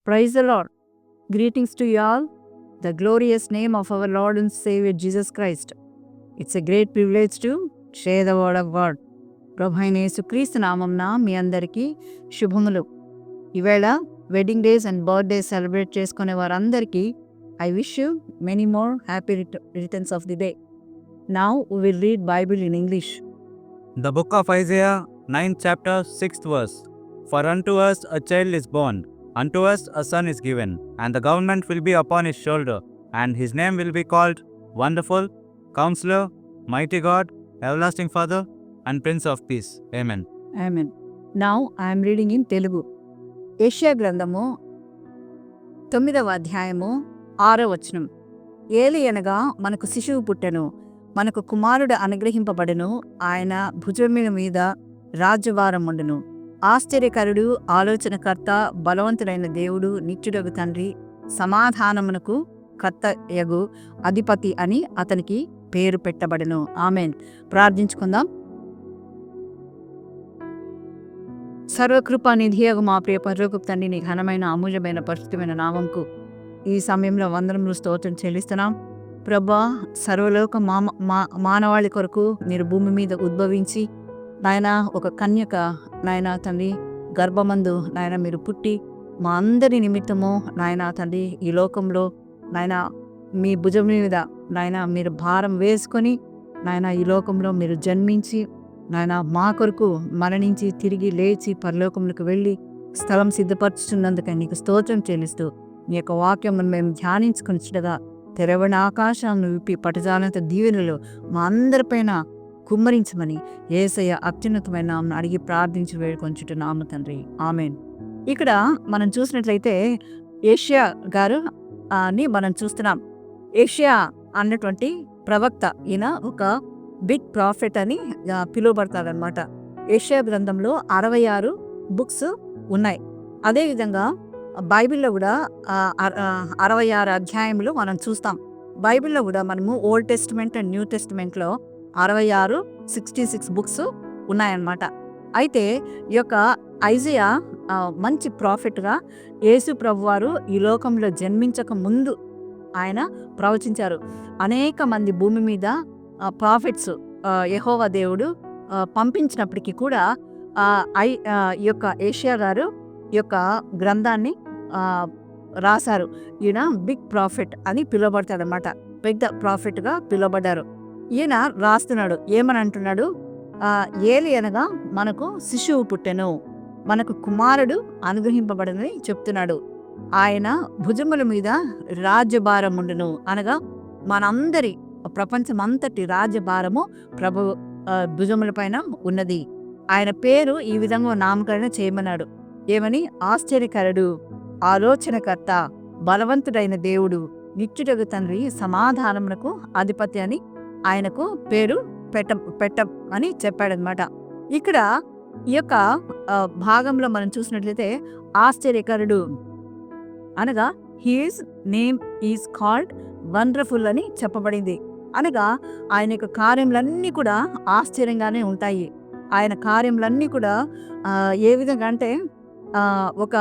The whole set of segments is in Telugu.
Praise the Lord. Greetings to you all. The glorious name of our Lord and Savior Jesus Christ. It's a great privilege to share the word of God. ప్రభు అయిన యేసుక్రీస్తు నామంన మీ అందరికీ శుభములు. ఈవేళ wedding days and birthday celebrate చేసుకునే వారందరికీ I wish you many more happy returns of the day. Now we will read Bible in English. The book of Isaiah, 9th chapter, 6th verse. For unto us a child is born, unto us a son is given, and the government will be upon his shoulder, and his name will be called Wonderful, Counselor, Mighty God, Everlasting Father, and Prince of Peace. Amen. Amen. Now I am reading in Telugu. యెషయా గ్రంథము 9వ అధ్యాయము 6వ వచనం. ఏలి అనగా మనకు శిశువు పుట్టెను, మనకు కుమారుడు అనుగ్రహింపబడెను, ఆయన భుజముల మీద రాజ్యభారం ఉండును. ఆశ్చర్యకరుడు, ఆలోచనకర్త, బలవంతుడైన దేవుడు, నిత్యుడగు తండ్రి, సమాధానమునకు కర్త యగు అధిపతి అని అతనికి పేరు పెట్టబడెను. ఆమేన్. ప్రార్థించుకుందాం. సర్వకృపానిధియగు మా ప్రియ పరలోకపు తండ్రి, నీ ఘనమైన అమూల్యమైన పరిశుద్ధమైన నామంకు ఈ సమయంలో వందనములు స్తోత్రం చెల్లిస్తున్నాం. ప్రభా, సర్వలోక మానవాళి కొరకు మీరు భూమి మీద ఉద్భవించి నాయన ఒక కన్యక నాయన తండ్రి గర్భమందు నాయన మీరు పుట్టి మా అందరి నిమిత్తము నాయన తండ్రి ఈ లోకంలో నాయన మీ భుజం మీద నాయన మీరు భారం వేసుకొని నాయన ఈ లోకంలో మీరు జన్మించి నాయన మా కొరకు మరణించి తిరిగి లేచి పరలోకములకు వెళ్ళి స్థలం సిద్ధపరుచుతున్నందుకని నీకు స్తోత్రం చెల్లిస్తూ నీ యొక్క వాక్యం మేము ధ్యానించుకునిచుడగా తెరవని ఆకాశాలను విప్పి పటజాలంత దీవెనలు మా అందరిపైన కుమ్మరించమని యేసయ్య అత్యున్నతమైన నామమున అడిగి ప్రార్థించి వేడుకొంచుచున్నాము తండ్రి. ఆమేన్. ఇక్కడ మనం చూసినట్లయితే యెషయా గారు అని మనం చూస్తున్నాం. యెషయా అన్నటువంటి ప్రవక్త, ఈయన ఒక బిగ్ ప్రాఫిట్ అని పిలువబడతాడనమాట. యెషయా గ్రంథంలో 66 బుక్స్ ఉన్నాయి. అదేవిధంగా బైబిల్లో కూడా 66 అధ్యాయములు మనం చూస్తాం. బైబిల్లో కూడా మనము ఓల్డ్ టెస్టిమెంట్ అండ్ న్యూ టెస్టిమెంట్లో 66 బుక్స్ ఉన్నాయన్నమాట. అయితే ఈ యొక్క ఐజయా మంచి ప్రాఫిట్గా యేసు ప్రభువారు ఈ లోకంలో జన్మించక ముందు ఆయన ప్రవచించారు. అనేక మంది భూమి మీద ప్రాఫిట్స్ యెహోవా దేవుడు పంపించినప్పటికీ కూడా ఈ యొక్క యెషయా గారు ఈ యొక్క గ్రంథాన్ని రాశారు. ఈయన బిగ్ ప్రాఫిట్ అని పిలువబడతాడు అనమాట. పెద్ద ప్రాఫిట్గా పిలువబడ్డారు. ఈయన రాస్తున్నాడు, ఏమని అంటున్నాడు? ఏలి అనగా మనకు శిశువు పుట్టెను, మనకు కుమారుడు అనుగ్రహింపబడని చెప్తున్నాడు. ఆయన భుజముల మీద రాజ్యభారం ఉండును అనగా మనందరి ప్రపంచమంతటి రాజ్యభారము ప్రభు భుజముల పైన ఉన్నది. ఆయన పేరు ఈ విధంగా నామకరణ చేయమన్నాడు. ఏమని? ఆశ్చర్యకరుడు, ఆలోచనకర్త, బలవంతుడైన దేవుడు, నిత్యుడగు తండ్రి, సమాధానమునకు అధిపతి అని ఆయనకు పేరు పెట్టమని చెప్పాడనమాట. ఇక్కడ ఈ యొక్క భాగంలో మనం చూసినట్లయితే ఆశ్చర్యకరుడు అనగా he's name is called wonderful అని చెప్పబడింది. అనగా ఆయన యొక్క కార్యములన్నీ కూడా ఆశ్చర్యంగానే ఉంటాయి. ఆయన కార్యములన్నీ కూడా ఏ విధంగా అంటే ఒక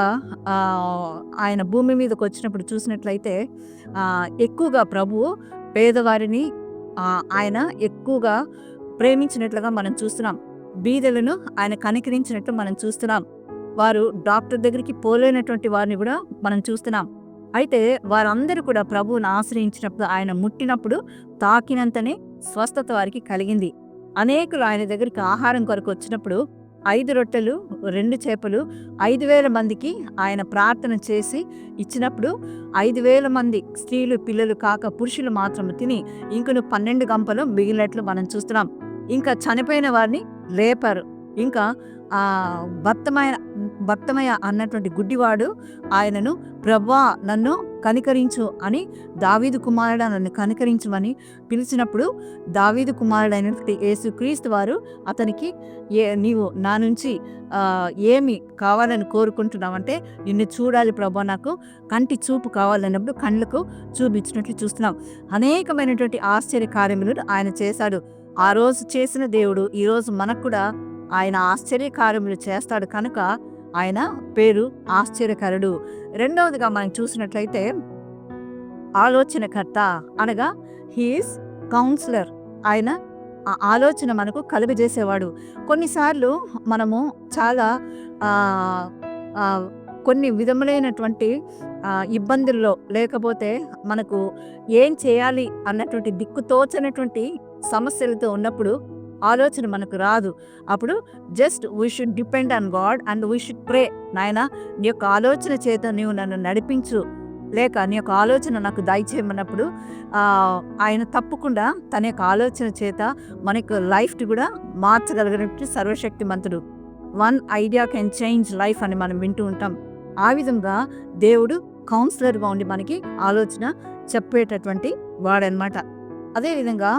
ఆయన భూమి మీదకి వచ్చినప్పుడు చూసినట్లయితే ఎక్కువగా ప్రభువు పేదవారిని ఆయన ఎక్కువగా ప్రేమించినట్లుగా మనం చూస్తున్నాం. బీదలను ఆయన కనికరించినట్లు మనం చూస్తున్నాం. వారు డాక్టర్ దగ్గరికి పోలేనటువంటి వారిని కూడా మనం చూస్తున్నాం. అయితే వారందరూ కూడా ప్రభువును ఆశ్రయించినప్పుడు, ఆయన ముట్టినప్పుడు తాకినంతనే స్వస్థత వారికి కలిగింది. అనేకులు ఆయన దగ్గరికి ఆహారం కొరకు వచ్చినప్పుడు 5 రొట్టెలు 2 చేపలు 5,000 మందికి ఆయన ప్రార్థన చేసి ఇచ్చినప్పుడు 5,000 మంది స్త్రీలు పిల్లలు కాక పురుషులు మాత్రం తిని ఇంకను 12 గంపలు మిగిలినట్లు మనం చూస్తున్నాం. ఇంకా చనిపోయిన వారిని లేపారు. ఇంకా భక్తమయ అన్నటువంటి గుడ్డివాడు ఆయనను ప్రభువా నన్ను కనికరించు అని, దావీదు కుమారుడా నన్ను కనికరించమని పిలిచినప్పుడు దావీదు కుమారుడైనటువంటి యేసుక్రీస్తు వారు అతనికి నీవు నా నుంచి ఏమి కావాలని కోరుకుంటున్నావంటే, నిన్ను చూడాలి ప్రభువా, నాకు కంటి చూపు కావాలన్నప్పుడు కళ్ళకు చూపించినట్లు చూస్తున్నాం. అనేకమైనటువంటి ఆశ్చర్య కార్యములు ఆయన చేశాడు. ఆ రోజు చేసిన దేవుడు ఈరోజు మనకు కూడా ఆయన ఆశ్చర్య కార్యములు చేస్తాడు కనుక ఆయన పేరు ఆశ్చర్యకరుడు. రెండవదిగా మనం చూసినట్లయితే ఆలోచనకర్త అనగా హీఈస్ కౌన్సిలర్. ఆయన ఆ ఆలోచన మనకు కలుగజేసేవాడు. కొన్నిసార్లు మనము చాలా ఆహ్, ఆహ్, కొన్ని విధములైనటువంటి ఇబ్బందుల్లో లేకపోతే మనకు ఏం చేయాలి అన్నటువంటి దిక్కుతోచనటువంటి సమస్యలతో ఉన్నప్పుడు ఆలోచన మనకు రాదు. అప్పుడు just we should depend on God and we should ప్రే. నాయనా, నీ యొక్క ఆలోచన చేత నీవు నన్ను నడిపించు, లేక నీ యొక్క ఆలోచన నాకు దయచేయమన్నప్పుడు ఆయన తప్పకుండా తన యొక్క ఆలోచన చేత మన యొక్క లైఫ్ని కూడా మార్చగలిగినట్టు సర్వశక్తిమంతుడు. One idea can change life అని మనం వింటూ ఉంటాం. ఆ విధంగా దేవుడు కౌన్సిలర్గా ఉండి మనకి ఆలోచన చెప్పేటటువంటి వాడనమాట. అదేవిధంగా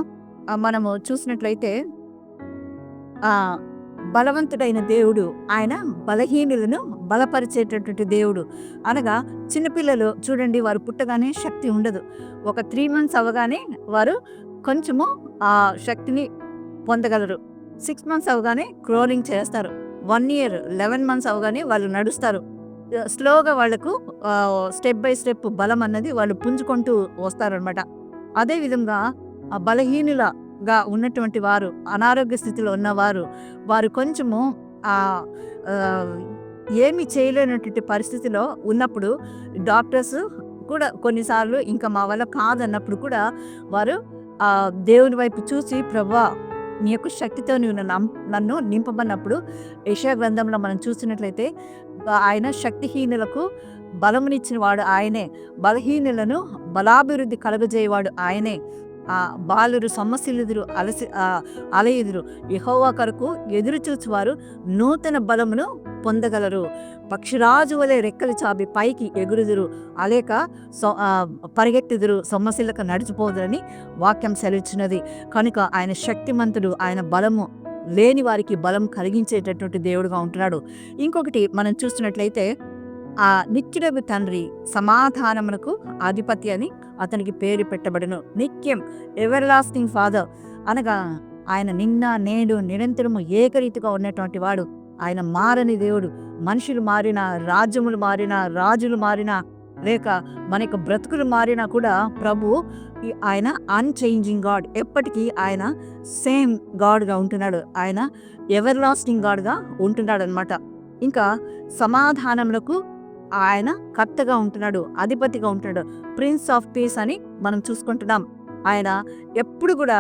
మనము చూసినట్లయితే బలవంతుడైన దేవుడు, ఆయన బలహీనులను బలపరిచేటటువంటి దేవుడు. అనగా చిన్నపిల్లలు చూడండి, వారు పుట్టగానే శక్తి ఉండదు. ఒక 3 months అవ్వగానే వారు కొంచెము ఆ శక్తిని పొందగలరు. 6 months అవ్వగానే క్రోలింగ్ చేస్తారు. 1 year 11 months అవ్వగానే వాళ్ళు నడుస్తారు. స్లోగా వాళ్లకు స్టెప్ బై స్టెప్ బలం అన్నది వాళ్ళు పుంజుకుంటూ వస్తారనమాట. అదేవిధంగా బలహీనులగా ఉన్నటువంటి వారు, అనారోగ్య స్థితిలో ఉన్నవారు, వారు కొంచెము ఏమి చేయలేనటువంటి పరిస్థితిలో ఉన్నప్పుడు డాక్టర్స్ కూడా కొన్నిసార్లు ఇంకా మా వల్ల కాదన్నప్పుడు కూడా వారు దేవుని వైపు చూసి, ప్రభువా నీ యొక్క శక్తితో నువ్వు నన్ను నింపమన్నప్పుడు యెషయా గ్రంథంలో మనం చూసినట్లయితే ఆయన శక్తిహీనులకు బలమునిచ్చిన వాడు ఆయనే, బలహీనులను బలాభివృద్ధి కలుగజేయవాడు ఆయనే. బాలురు సొమ్మసిల్లుదురు, అలయుదురు, యెహోవా కొరకు ఎదురు చూచువారు నూతన బలమును పొందగలరు. పక్షిరాజు వలె రెక్కలు చాపి పైకి ఎగురుదురు, అలేక పరిగెత్తుదురు, సొమ్మసిల్లక నడిచిపోదురని వాక్యం సెలవిచ్చినది. కనుక ఆయన శక్తిమంతుడు, ఆయన బలము లేని వారికి బలం కలిగించేటటువంటి దేవుడుగా ఉంటున్నాడు. ఇంకొకటి మనం చూస్తున్నట్లయితే నిత్యుడగు తండ్రి, సమాధానమునకు అధిపతి అని అతనికి పేరు పెట్టబడును. నిత్యం, ఎవర్ లాస్టింగ్ ఫాదర్ అనగా ఆయన నిన్న నేడు నిరంతరము ఏకరీతిగా ఉన్నటువంటి వాడు. ఆయన మారని దేవుడు. మనుషులు మారినా, రాజ్యములు మారినా, రాజులు మారినా, లేక మన యొక్క బ్రతుకులు మారినా కూడా ప్రభు ఆయన అన్చేంజింగ్ గాడ్. ఎప్పటికీ ఆయన సేమ్ గాడ్గా ఉంటున్నాడు. ఆయన ఎవర్ లాస్టింగ్ గాడ్గా ఉంటున్నాడు అనమాట. ఇంకా సమాధానములకు ఆయన కర్తగా ఉంటున్నాడు, అధిపతిగా ఉంటున్నాడు. ప్రిన్స్ ఆఫ్ పీస్ అని మనం చూసుకుంటున్నాం. ఆయన ఎప్పుడు కూడా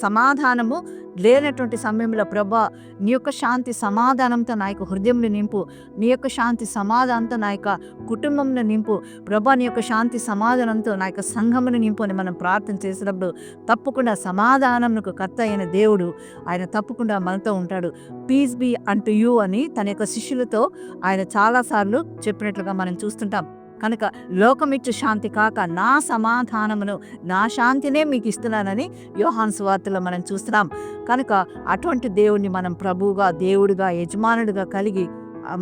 సమాధానము లేనటువంటి సమయంలో, ప్రభా నీ యొక్క శాంతి సమాధానంతో నా యొక్క హృదయంలో నింపు, నీ యొక్క శాంతి సమాధానంతో నా యొక్క కుటుంబంలో నింపు, ప్రభా నీ యొక్క శాంతి సమాధానంతో నా యొక్క సంఘమును నింపు అని మనం ప్రార్థన చేసినప్పుడు తప్పకుండా సమాధానంకు కర్త అయిన దేవుడు ఆయన తప్పకుండా మనతో ఉంటాడు. పీస్ బీ అంటు యూ అని తన యొక్క శిష్యులతో ఆయన చాలాసార్లు చెప్పినట్లుగా మనం చూస్తుంటాం. కనుక లోకమిచ్చు శాంతి కాక నా సమాధానమును, నా శాంతినే మీకు ఇస్తున్నానని యోహాను సువార్తలో మనం చూస్తున్నాం. కనుక అటువంటి దేవుడిని మనం ప్రభువుగా, దేవుడిగా, యజమానుడిగా కలిగి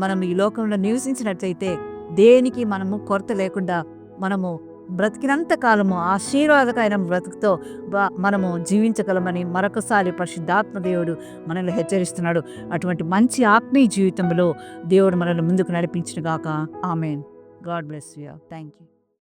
మనం ఈ లోకంలో నివసించినట్లయితే దేనికి మనము కొరత లేకుండా మనము బ్రతికినంత కాలము ఆశీర్వాదకమైన బ్రతుకుతో మనము జీవించగలమని మరొకసారి పరిశుద్ధాత్మ దేవుడు మనల్ని హెచ్చరిస్తున్నాడు. అటువంటి మంచి ఆత్మీయ జీవితంలో దేవుడు మనల్ని ముందుకు నడిపించును గాక. ఆమేన్. God bless you. Thank you.